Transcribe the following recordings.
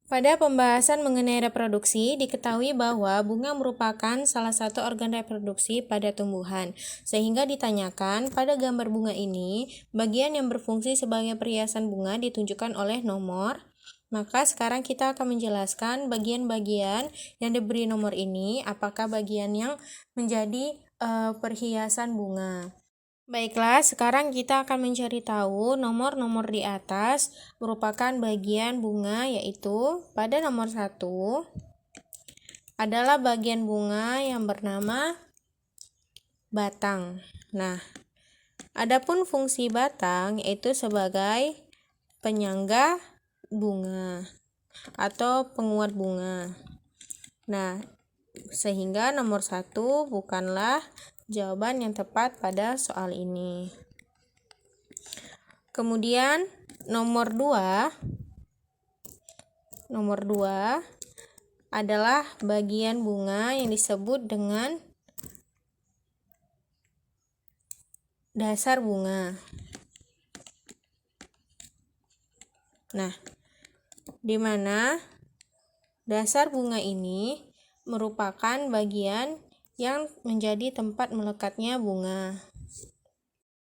Pada pembahasan mengenai reproduksi, diketahui bahwa bunga merupakan salah satu organ reproduksi pada tumbuhan. Sehingga ditanyakan, pada gambar bunga ini, bagian yang berfungsi sebagai perhiasan bunga ditunjukkan oleh nomor. Maka sekarang kita akan menjelaskan bagian-bagian yang diberi nomor ini, apakah bagian yang menjadi perhiasan bunga. Baiklah, sekarang kita akan mencari tahu nomor-nomor di atas merupakan bagian bunga, yaitu pada nomor 1 adalah bagian bunga yang bernama batang. Nah, adapun fungsi batang yaitu sebagai penyangga bunga atau penguat bunga. Nah, sehingga nomor 1 bukanlah jawaban yang tepat pada soal ini. Kemudian nomor 2 adalah bagian bunga yang disebut dengan dasar bunga. Nah, di mana dasar bunga ini merupakan bagian yang menjadi tempat melekatnya bunga.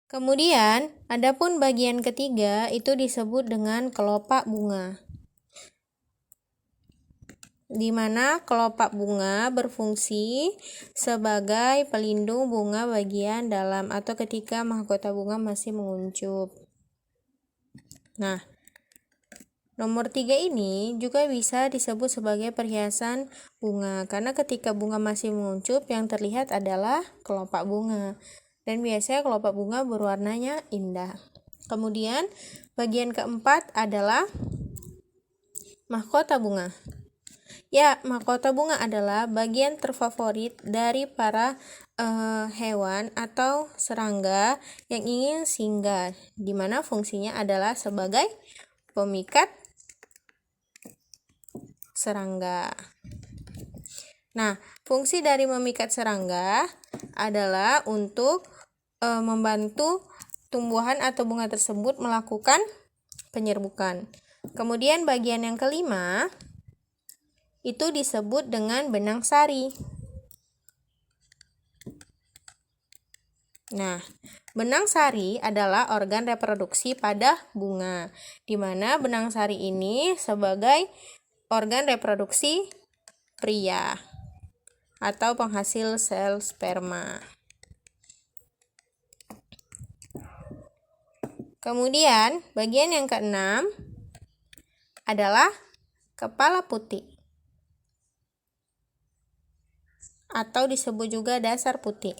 Kemudian, adapun bagian ketiga itu disebut dengan kelopak bunga, di mana kelopak bunga berfungsi sebagai pelindung bunga bagian dalam atau ketika mahkota bunga masih menguncup. Nah, nomor 3 ini juga bisa disebut sebagai perhiasan bunga, karena ketika bunga masih menguncup yang terlihat adalah kelopak bunga. Dan biasanya kelopak bunga berwarnanya indah. Kemudian bagian keempat adalah mahkota bunga. Ya, mahkota bunga adalah bagian terfavorit dari para hewan atau serangga yang ingin singgah, di mana fungsinya adalah sebagai pemikat serangga. Nah, fungsi dari memikat serangga adalah untuk membantu tumbuhan atau bunga tersebut melakukan penyerbukan. Kemudian bagian yang kelima itu disebut dengan benang sari. Nah, benang sari adalah organ reproduksi pada bunga, di mana benang sari ini sebagai organ reproduksi pria atau penghasil sel sperma. Kemudian, bagian yang keenam adalah kepala putih atau disebut juga dasar putih.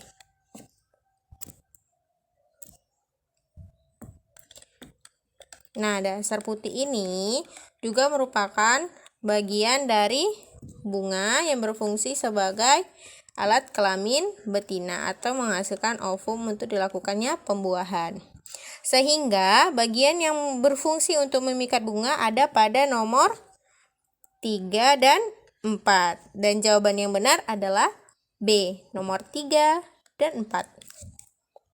Nah, dasar putih ini juga merupakan bagian dari bunga yang berfungsi sebagai alat kelamin betina atau menghasilkan ovum untuk dilakukannya pembuahan. Sehingga bagian yang berfungsi untuk memikat bunga ada pada nomor 3 dan 4. Dan jawaban yang benar adalah B, nomor 3 dan 4.